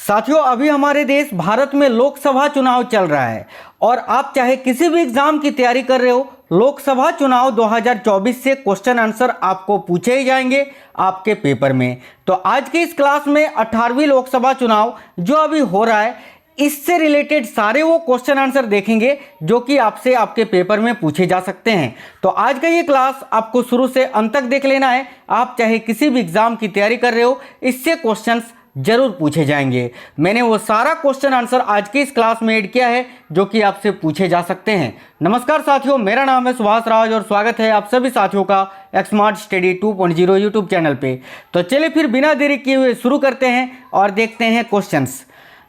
साथियों, अभी हमारे देश भारत में लोकसभा चुनाव चल रहा है और आप चाहे किसी भी एग्जाम की तैयारी कर रहे हो, लोकसभा चुनाव 2024 से क्वेश्चन आंसर आपको पूछे ही जाएंगे आपके पेपर में। तो आज की इस क्लास में 18वीं लोकसभा चुनाव जो अभी हो रहा है, इससे रिलेटेड सारे वो क्वेश्चन आंसर देखेंगे जो कि आपसे आपके पेपर में पूछे जा सकते हैं। तो आज का ये क्लास आपको शुरू से अंत तक देख लेना है। आप चाहे किसी भी एग्जाम की तैयारी कर रहे हो, इससे क्वेश्चंस जरूर पूछे जाएंगे। मैंने वो सारा क्वेश्चन आंसर आज की इस क्लास में ऐड किया है जो कि आपसे पूछे जा सकते हैं। नमस्कार साथियों, मेरा नाम है सुभाष राज और स्वागत है आप सभी साथियों का स्मार्ट स्टडी 2.0 यूट्यूब चैनल पे। तो चलिए फिर बिना देरी किए हुए शुरू करते हैं और देखते हैं क्वेश्चंस।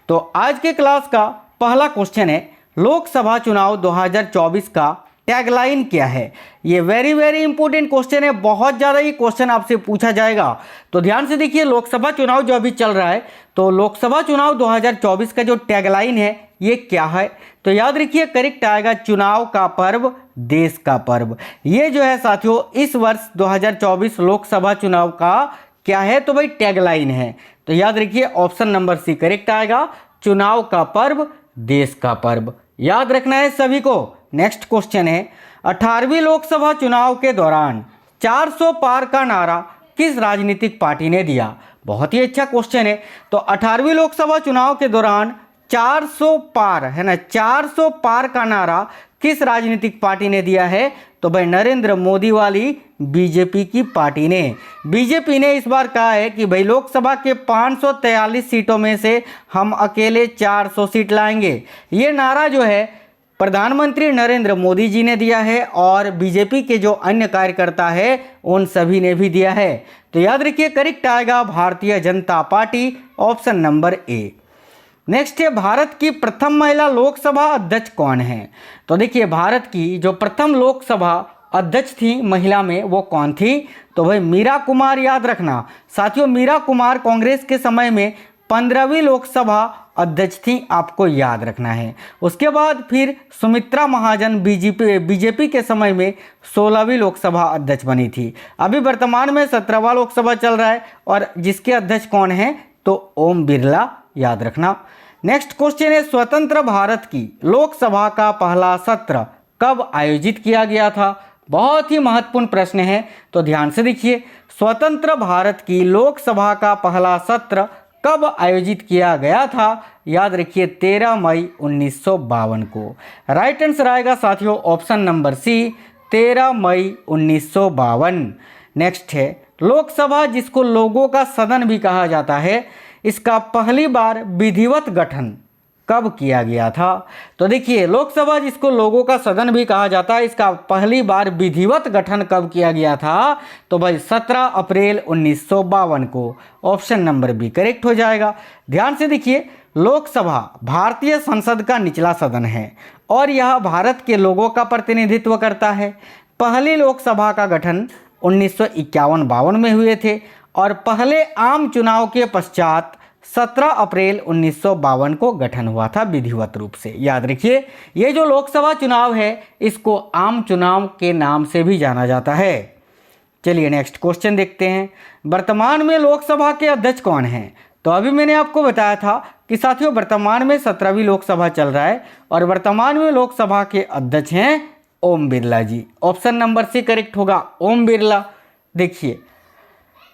तो आज के क्लास का पहला क्वेश्चन है, लोकसभा चुनाव 2024 का टैगलाइन क्या है। ये वेरी इंपॉर्टेंट क्वेश्चन है, बहुत ज़्यादा ये क्वेश्चन आपसे पूछा जाएगा। तो ध्यान से देखिए, लोकसभा चुनाव जो अभी चल रहा है, तो लोकसभा चुनाव 2024 का जो टैगलाइन है ये क्या है। तो याद रखिए, करेक्ट आएगा चुनाव का पर्व देश का पर्व। ये जो है साथियों, इस वर्ष 2024 लोकसभा चुनाव का क्या है, तो भाई टैगलाइन है। तो याद रखिए ऑप्शन नंबर सी करेक्ट आएगा, चुनाव का पर्व देश का पर्व। याद रखना है सभी को। नेक्स्ट क्वेश्चन है, 18वीं लोकसभा चुनाव के दौरान 400 पार का नारा किस राजनीतिक पार्टी ने दिया। बहुत ही अच्छा क्वेश्चन है। तो 18वीं लोकसभा चुनाव के दौरान 400 पार है ना, 400 पार का नारा किस राजनीतिक पार्टी ने दिया है। तो भाई नरेंद्र मोदी वाली बीजेपी की पार्टी ने। बीजेपी ने इस बार कहा है कि भाई लोकसभा के 543 सीटों में से हम अकेले 400 सीट लाएंगे। ये नारा जो है प्रधानमंत्री नरेंद्र मोदी जी ने दिया है और बीजेपी के जो अन्य कार्यकर्ता है उन सभी ने भी दिया है। तो याद रखिए करेक्ट आएगा Bharatiya Janata party, option number A. Next है, भारत की प्रथम महिला लोकसभा अध्यक्ष कौन है। तो देखिए, भारत की जो प्रथम लोकसभा अध्यक्ष थी महिला में, वो कौन थी। तो भाई मीरा कुमार। याद रखना साथियों, मीरा कुमार कांग्रेस के समय में 15वीं लोकसभा अध्यक्ष थी, आपको याद रखना है। उसके बाद फिर सुमित्रा महाजन बीजेपी के समय में 16वीं लोकसभा अध्यक्ष बनी थी। अभी वर्तमान में 17वां लोकसभा चल रहा है और जिसके अध्यक्ष कौन है, तो ओम बिरला। याद रखना। नेक्स्ट क्वेश्चन है, स्वतंत्र भारत की लोकसभा का पहला सत्र कब आयोजित किया गया था। बहुत ही महत्वपूर्ण प्रश्न है, तो ध्यान से देखिए, स्वतंत्र भारत की लोकसभा का पहला सत्र कब आयोजित किया गया था। याद रखिए 13 मई 1952 को। राइट आंसर आएगा साथियों ऑप्शन नंबर सी, 13 मई 1952। नेक्स्ट है, लोकसभा जिसको लोगों का सदन भी कहा जाता है, इसका पहली बार विधिवत गठन कब किया गया था। तो देखिए, लोकसभा जिसको लोगों का सदन भी कहा जाता है, इसका पहली बार विधिवत गठन कब किया गया था। तो भाई 17 अप्रैल 1952 को। ऑप्शन नंबर बी करेक्ट हो जाएगा। ध्यान से देखिए, लोकसभा भारतीय संसद का निचला सदन है और यह भारत के लोगों का प्रतिनिधित्व करता है। पहली लोकसभा का गठन 1951-52 में हुए थे और पहले आम चुनाव के पश्चात 17 अप्रैल 1952 को गठन हुआ था विधिवत रूप से। याद रखिए, ये जो लोकसभा चुनाव है इसको आम चुनाव के नाम से भी जाना जाता है। चलिए नेक्स्ट क्वेश्चन देखते हैं, वर्तमान में लोकसभा के अध्यक्ष कौन हैं। तो अभी मैंने आपको बताया था कि साथियों वर्तमान में 17वीं लोकसभा चल रहा है और वर्तमान में लोकसभा के अध्यक्ष हैं ओम बिरला जी। ऑप्शन नंबर सी करेक्ट होगा, ओम बिरला। देखिए,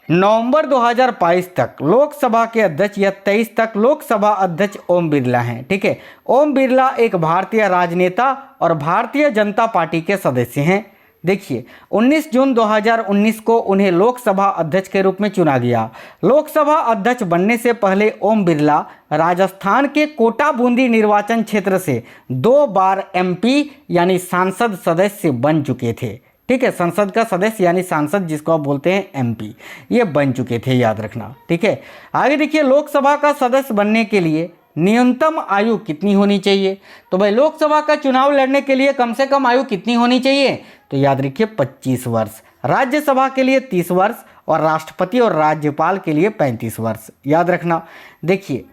नवंबर 2022 तक लोकसभा के अध्यक्ष या 23 तक लोकसभा अध्यक्ष ओम बिरला हैं। ठीक है, ओम बिरला एक भारतीय राजनेता और भारतीय जनता पार्टी के सदस्य हैं। देखिए, 19 जून 2019 को उन्हें लोकसभा अध्यक्ष के रूप में चुना गया। लोकसभा अध्यक्ष बनने से पहले ओम बिरला राजस्थान के कोटा बूंदी निर्वाचन क्षेत्र से 2 बार एमपी यानी सांसद सदस्य बन चुके थे। ठीक है, संसद का सदस्य यानी सांसद जिसको आप बोलते हैं एमपी, ये बन चुके थे। याद रखना। ठीक है, आगे देखिए, लोकसभा का सदस्य बनने के लिए न्यूनतम आयु कितनी होनी चाहिए। तो भाई लोकसभा का चुनाव लड़ने के लिए कम से कम आयु कितनी होनी चाहिए। तो याद रखिए 25 वर्ष। राज्यसभा के लिए 30 वर्ष और राष्ट्रपति और राज्यपाल के लिए 35 वर्ष। याद रखना। देखिए,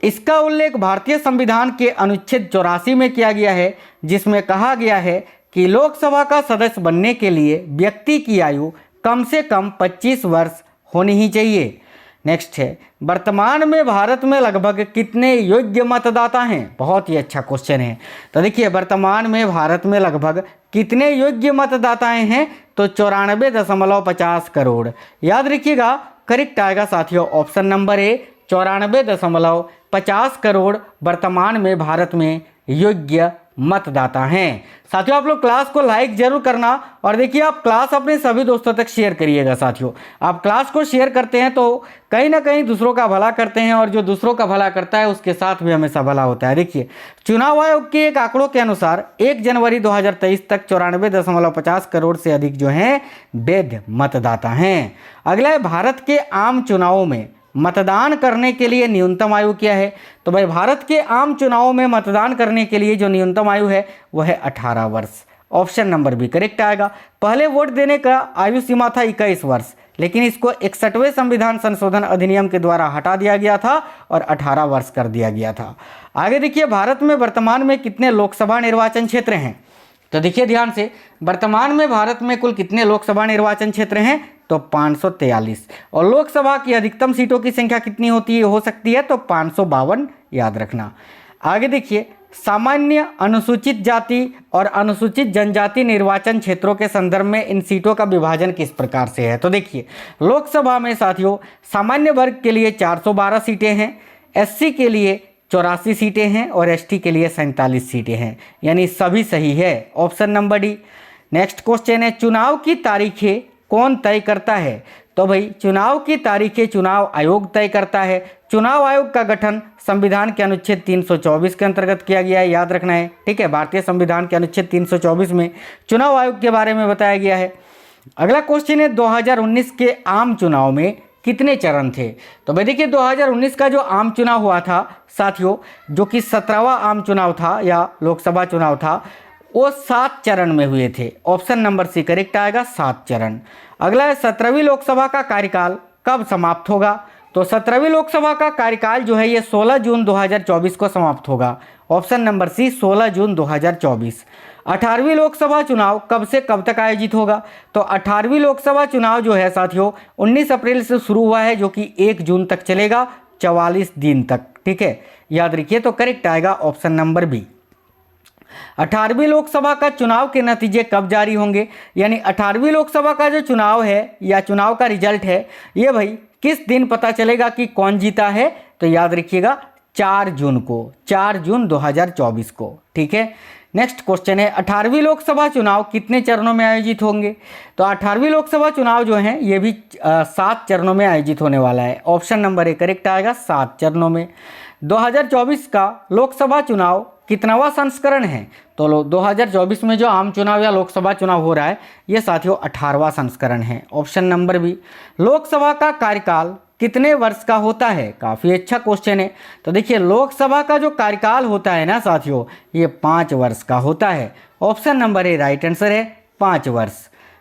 इसका उल्लेख भारतीय संविधान के अनुच्छेद 84 में किया गया है, जिसमें कहा गया है कि लोकसभा का सदस्य बनने के लिए व्यक्ति की आयु कम से कम 25 वर्ष होनी ही चाहिए। नेक्स्ट है, वर्तमान में भारत में लगभग कितने योग्य मतदाता हैं? बहुत ही अच्छा क्वेश्चन है। तो देखिए वर्तमान में भारत में लगभग कितने योग्य मतदाताएं हैं? तो 94.50 करोड़। याद रखिएगा, करेक्ट आएगा साथियों ऑप्शन नंबर ए, 94.50 करोड़ वर्तमान में भारत में योग्य मतदाता हैं। साथियों आप लोग क्लास को लाइक जरूर करना और देखिए आप क्लास अपने सभी दोस्तों तक शेयर करिएगा। साथियों आप क्लास को शेयर करते हैं तो कहीं ना कहीं दूसरों का भला करते हैं और जो दूसरों का भला करता है उसके साथ भी हमेशा भला होता है। देखिए चुनाव आयोग के एक आंकड़ों के अनुसार 1 जनवरी 2023 तक 94.50 करोड़ से अधिक जो हैं वैध मतदाता हैं। अगला है, भारत के आम चुनावों में मतदान करने के लिए न्यूनतम आयु क्या है? तो भाई भारत के आम चुनावों में मतदान करने के लिए जो न्यूनतम आयु है वह है 18 वर्ष। ऑप्शन नंबर बी करेक्ट आएगा। पहले वोट देने का आयु सीमा था 21 वर्ष, लेकिन इसको 61वें संविधान संशोधन अधिनियम के द्वारा हटा दिया गया था और 18 वर्ष कर दिया गया था। आगे देखिए, भारत में वर्तमान में कितने लोकसभा निर्वाचन क्षेत्र हैं? तो देखिए ध्यान से, वर्तमान में भारत में कुल कितने लोकसभा निर्वाचन क्षेत्र हैं? तो 543। और लोकसभा की अधिकतम सीटों की संख्या कितनी हो सकती है? तो 552 याद रखना। आगे देखिए, सामान्य अनुसूचित जाति और अनुसूचित जनजाति निर्वाचन क्षेत्रों के संदर्भ में इन सीटों का विभाजन किस प्रकार से है? तो देखिए लोकसभा में साथियों सामान्य वर्ग के लिए 412 सीटें हैं, एससी के लिए 84 सीटें हैं और एसटी के लिए 47 सीटें हैं, यानी सभी सही है, option number D. Next question है, चुनाव की तारीखें कौन तय करता है? तो भाई चुनाव की तारीखें चुनाव आयोग तय करता है। चुनाव आयोग का गठन संविधान के अनुच्छेद 324 के अंतर्गत किया गया है, याद रखना है, ठीक है। भारतीय संविधान के अनुच्छेद 324 में चुनाव आयोग के बारे में बताया गया है। अगला क्वेश्चन है, 2019 के आम चुनाव में कितने चरण थे? तो भाई देखिए 2019 का जो आम चुनाव हुआ था साथियों, जो कि 17वां आम चुनाव था या लोकसभा चुनाव था, वो 7 चरण में हुए थे। ऑप्शन नंबर सी करेक्ट आएगा, 7 चरण। अगला है, 17वीं लोकसभा का कार्यकाल कब समाप्त होगा? तो 17वीं लोकसभा का कार्यकाल जो है ये 16 जून 2024 को समाप्त होगा। ऑप्शन नंबर सी 16 जून 2024। 18वीं लोकसभा चुनाव कब से कब तक आयोजित होगा? तो 18वीं लोकसभा चुनाव जो है साथियों 19 अप्रैल से शुरू हुआ है, जो कि 1 जून तक चलेगा, 44 दिन तक, ठीक है, याद रखिए। तो करेक्ट आएगा ऑप्शन नंबर बी। 18वीं लोकसभा का चुनाव के नतीजे कब जारी होंगे? यानी 18वीं लोकसभा का जो चुनाव है या चुनाव का रिजल्ट है ये भाई किस दिन पता चलेगा कि कौन जीता है? तो याद रखिएगा 4 जून को, 4 जून 2024 को, ठीक है। नेक्स्ट क्वेश्चन है, 18वीं लोकसभा चुनाव कितने चरणों में आयोजित होंगे? तो 18वीं लोकसभा चुनाव जो है ये भी 7 चरणों में आयोजित होने वाला है। ऑप्शन नंबर ए करेक्ट आएगा, 7 चरणों में। 2024 का लोकसभा चुनाव कितनावा संस्करण है? तो 2024 में जो आम चुनाव या लोकसभा चुनाव हो रहा है ये साथियों 18वां संस्करण है। Option number B. लोकसभा का कार्यकाल कितने वर्ष का होता है? काफ़ी अच्छा क्वेश्चन है। तो देखिए लोकसभा का जो कार्यकाल होता है ना साथियों ये 5 वर्ष का होता है। Option number A right answer है, 5 वर्ष।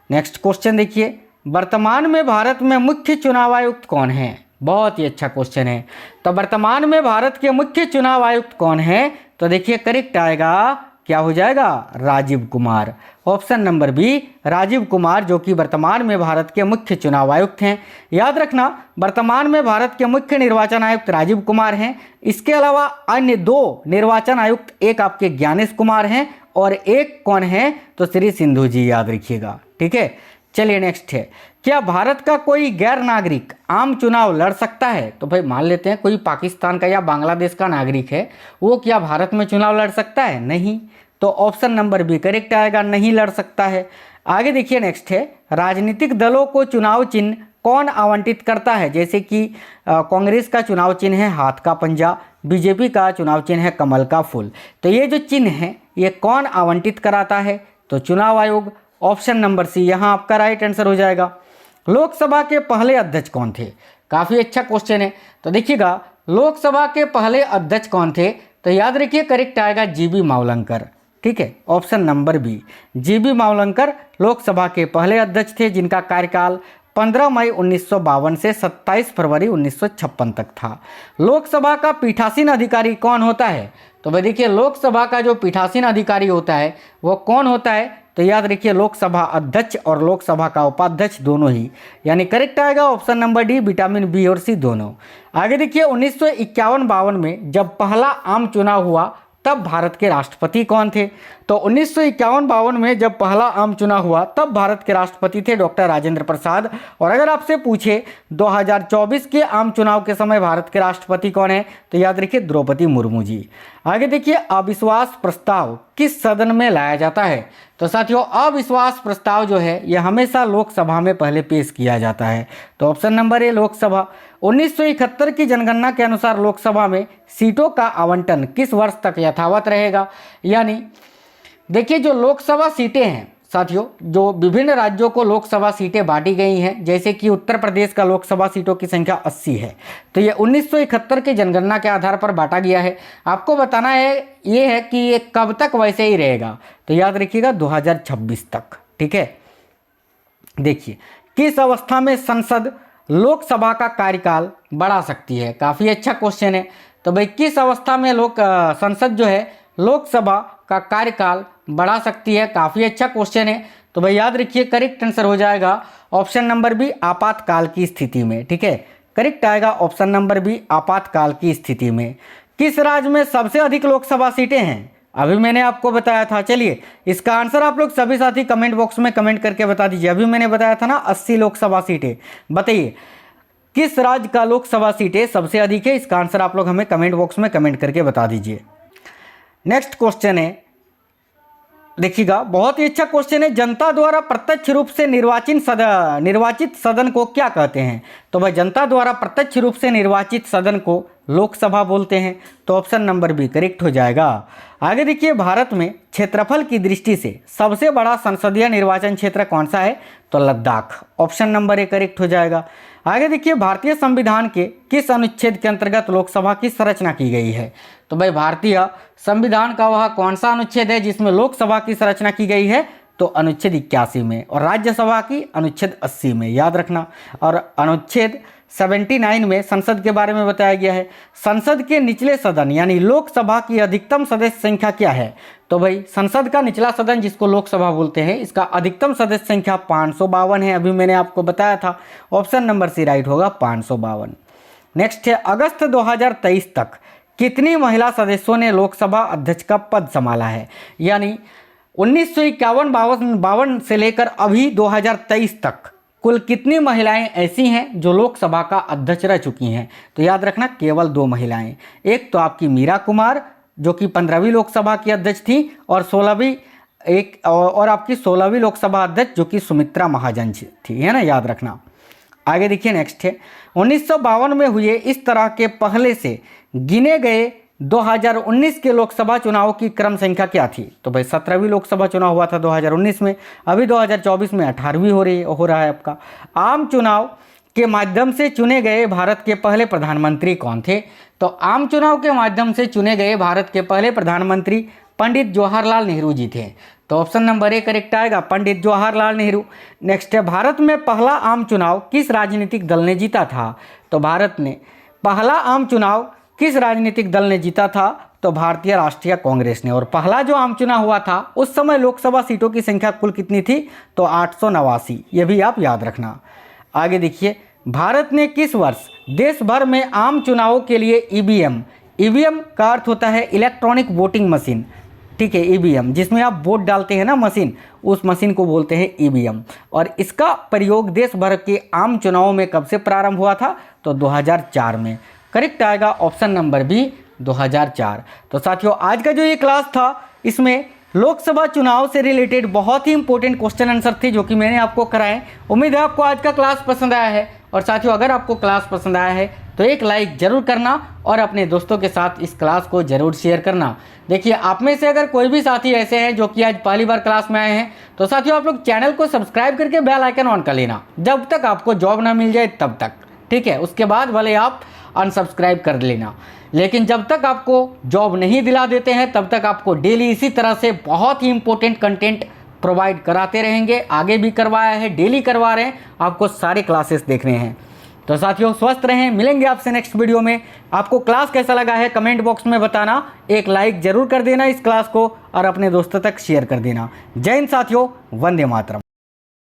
नेक्स्ट क्वेश्चन देखिए, वर्तमान में भारत में मुख्य चुनाव आयुक्त कौन है? बहुत ही अच्छा क्वेश्चन है। तो वर्तमान में भारत के मुख्य चुनाव आयुक्त कौन है? तो देखिए करेक्ट आएगा, क्या हो जाएगा? Rajiv Kumar. Option number B Rajiv Kumar, जो कि वर्तमान में भारत के मुख्य चुनाव आयुक्त हैं। याद रखना वर्तमान में भारत के मुख्य निर्वाचन आयुक्त राजीव कुमार हैं। इसके अलावा अन्य 2 निर्वाचन आयुक्त, एक आपके ज्ञानेश कुमार हैं और एक कौन है? तो श्री सिंधु जी, याद रखिएगा, ठीक है। चलिए नेक्स्ट है, क्या भारत का कोई गैर नागरिक आम चुनाव लड़ सकता है? तो भाई मान लेते हैं कोई पाकिस्तान का या बांग्लादेश का नागरिक है, वो क्या भारत में चुनाव लड़ सकता है? नहीं। तो ऑप्शन नंबर बी करेक्ट आएगा, नहीं लड़ सकता है। आगे देखिए नेक्स्ट है, राजनीतिक दलों को चुनाव चिन्ह कौन आवंटित करता है? जैसे कि कांग्रेस का चुनाव चिन्ह है हाथ का पंजा, बीजेपी का चुनाव चिन्ह है कमल का फूल। तो ये जो चिन्ह है ये कौन आवंटित कराता है? तो चुनाव आयोग। ऑप्शन नंबर सी यहाँ आपका राइट आंसर हो जाएगा। लोकसभा के पहले अध्यक्ष कौन थे? काफ़ी अच्छा क्वेश्चन है। तो देखिएगा लोकसभा के पहले अध्यक्ष कौन थे? तो याद रखिए करेक्ट आएगा जीबी मावलंकर, ठीक है। Option number B G B Mavalankar Lok Sabha के पहले अध्यक्ष थे, जिनका कार्यकाल 15 मई 1952 से 27 फरवरी 1956 तक था। लोकसभा का पीठासीन अधिकारी कौन होता है? तो भाई देखिए लोकसभा का जो पीठासीन अधिकारी होता है वो कौन होता है? तो याद रखिए लोकसभा अध्यक्ष और लोकसभा का उपाध्यक्ष दोनों ही, यानी करेक्ट आएगा option number D vitamin B और सी दोनों। आगे देखिए 1951-52 में जब पहला आम चुनाव हुआ तब भारत के राष्ट्रपति कौन थे? तो 1951-52 में जब पहला आम चुनाव हुआ तब भारत के राष्ट्रपति थे डॉक्टर राजेंद्र प्रसाद। और अगर आपसे पूछे 2024 के आम चुनाव के समय भारत के राष्ट्रपति कौन है, तो याद रखिए द्रौपदी मुर्मू जी। आगे देखिए अविश्वास प्रस्ताव किस सदन में लाया जाता है? तो साथियों अविश्वास प्रस्ताव जो है यह हमेशा लोकसभा में पहले पेश किया जाता है। तो ऑप्शन नंबर ए लोकसभा। 1971 की जनगणना के अनुसार लोकसभा में सीटों का आवंटन किस वर्ष तक यथावत रहेगा? यानी देखिए जो लोकसभा सीटें हैं साथियों, जो विभिन्न राज्यों को लोकसभा सीटें बांटी गई हैं, जैसे कि उत्तर प्रदेश का लोकसभा सीटों की संख्या 80 है, तो ये 1971 की जनगणना के आधार पर बांटा गया है। आपको बताना है ये है कि ये कब तक वैसे ही रहेगा, तो याद रखिएगा 2026 तक। ठीक है, देखिए किस अवस्था में संसद लोकसभा का कार्यकाल बढ़ा सकती है? काफ़ी अच्छा क्वेश्चन है। तो भाई किस अवस्था में संसद जो है लोकसभा का कार्यकाल बढ़ा सकती है? काफ़ी अच्छा क्वेश्चन है। तो भाई याद रखिए करेक्ट आंसर हो जाएगा ऑप्शन नंबर बी आपातकाल की स्थिति में। ठीक है, करेक्ट आएगा ऑप्शन नंबर बी आपातकाल की स्थिति में। किस राज्य में सबसे अधिक लोकसभा सीटें हैं? अभी मैंने आपको बताया था। चलिए इसका आंसर आप लोग सभी साथी कमेंट बॉक्स में कमेंट करके बता दीजिए। अभी मैंने बताया था ना 80 लोकसभा सीटें, बताइए किस राज्य का लोकसभा सीटें सबसे अधिक है? इसका आंसर आप लोग हमें कमेंट बॉक्स में कमेंट करके बता दीजिए। नेक्स्ट क्वेश्चन है, देखिएगा बहुत ही अच्छा क्वेश्चन है। जनता द्वारा प्रत्यक्ष रूप से निर्वाचित सदन को क्या कहते हैं? तो भाई जनता द्वारा प्रत्यक्ष रूप से निर्वाचित सदन को लोकसभा बोलते हैं। तो ऑप्शन नंबर बी करेक्ट हो जाएगा। आगे देखिए भारत में क्षेत्रफल की दृष्टि से सबसे बड़ा संसदीय निर्वाचन क्षेत्र कौन सा है? तो Ladakh. Option number A correct हो जाएगा। आगे देखिए भारतीय संविधान के किस अनुच्छेद के अंतर्गत लोकसभा की संरचना की गई है? तो भाई भारतीय संविधान का वह कौन सा अनुच्छेद है जिसमें लोकसभा की संरचना की गई है? तो अनुच्छेद 81 में, और राज्यसभा की अनुच्छेद 80 में, याद रखना। और अनुच्छेद 79 में संसद के बारे में बताया गया है। संसद के निचले सदन यानी लोकसभा की अधिकतम सदस्य संख्या क्या है? तो भाई संसद का निचला सदन जिसको लोकसभा बोलते हैं, इसका अधिकतम सदस्य संख्या 552 है। अभी मैंने आपको बताया था, ऑप्शन नंबर सी राइट होगा 552। नेक्स्ट है अगस्त 2023 तक कितनी महिला सदस्यों ने लोकसभा अध्यक्ष का पद संभाला है? यानी 1951-52 से लेकर अभी 2023 तक कुल कितनी महिलाएं ऐसी हैं जो लोकसभा का अध्यक्ष रह चुकी हैं? तो याद रखना केवल 2 महिलाएं। एक तो आपकी मीरा कुमार जो कि 15वीं लोकसभा की अध्यक्ष थी, और 16वीं लोकसभा अध्यक्ष जो कि सुमित्रा महाजन थी, है ना, याद रखना। आगे देखिए नेक्स्ट है 1952 में हुए इस तरह के पहले से गिने गए 2019 के लोकसभा चुनाव की क्रम संख्या क्या थी? तो भाई 17वीं लोकसभा चुनाव हुआ था 2019 में, अभी 2024 में 18वीं हो रहा है आपका। आम चुनाव के माध्यम से चुने गए भारत के पहले प्रधानमंत्री कौन थे? तो आम चुनाव के माध्यम से चुने गए भारत के पहले प्रधानमंत्री पंडित जवाहरलाल नेहरू जी थे। तो ऑप्शन नंबर ए करेक्ट आएगा, पंडित जवाहरलाल नेहरू। नेक्स्ट है भारत में पहला आम चुनाव किस राजनीतिक दल ने जीता था? तो भारत ने पहला आम चुनाव किस राजनीतिक दल ने जीता था? तो भारतीय राष्ट्रीय कांग्रेस ने। और पहला जो आम चुनाव हुआ था उस समय लोकसभा सीटों की संख्या कुल कितनी थी? तो 889, ये भी आप याद रखना। आगे देखिए भारत ने किस वर्ष देश भर में आम चुनावों के लिए ईवीएम का अर्थ होता है इलेक्ट्रॉनिक वोटिंग मशीन, ठीक है, ईवीएम जिसमें आप वोट डालते हैं ना मशीन, उस मशीन को बोलते हैं ईवीएम। और इसका प्रयोग देश भर के आम चुनावों में कब से प्रारंभ हुआ था? तो 2004 में। करेक्ट आएगा ऑप्शन नंबर बी 2004। तो साथियों आज का जो ये क्लास था इसमें लोकसभा चुनाव से रिलेटेड बहुत ही इंपॉर्टेंट क्वेश्चन आंसर थे जो कि मैंने आपको कराए। उम्मीद है आपको आज का क्लास पसंद आया है। और साथियों अगर आपको क्लास पसंद आया है तो एक लाइक जरूर करना और अपने दोस्तों के साथ इस क्लास को जरूर शेयर करना। देखिए आप में से अगर कोई भी साथी ऐसे हैं जो कि आज पहली बार क्लास में आए हैं तो साथियों आप लोग चैनल को सब्सक्राइब करके बेल आइकन ऑन कर लेना जब तक आपको जॉब ना मिल जाए तब तक, ठीक है। उसके बाद भले आप अनसब्सक्राइब कर लेना, लेकिन जब तक आपको जॉब नहीं दिला देते हैं तब तक आपको डेली इसी तरह से बहुत ही इंपॉर्टेंट कंटेंट प्रोवाइड कराते रहेंगे। आगे भी करवाया है, डेली करवा रहे हैं, आपको सारे क्लासेस देखने हैं। तो साथियों स्वस्थ रहें, मिलेंगे आपसे नेक्स्ट वीडियो में। आपको क्लास कैसा लगा है कमेंट बॉक्स में बताना, एक लाइक जरूर कर देना इस क्लास को और अपने दोस्तों तक शेयर कर देना। जय हिंद साथियों, वंदे मातरम।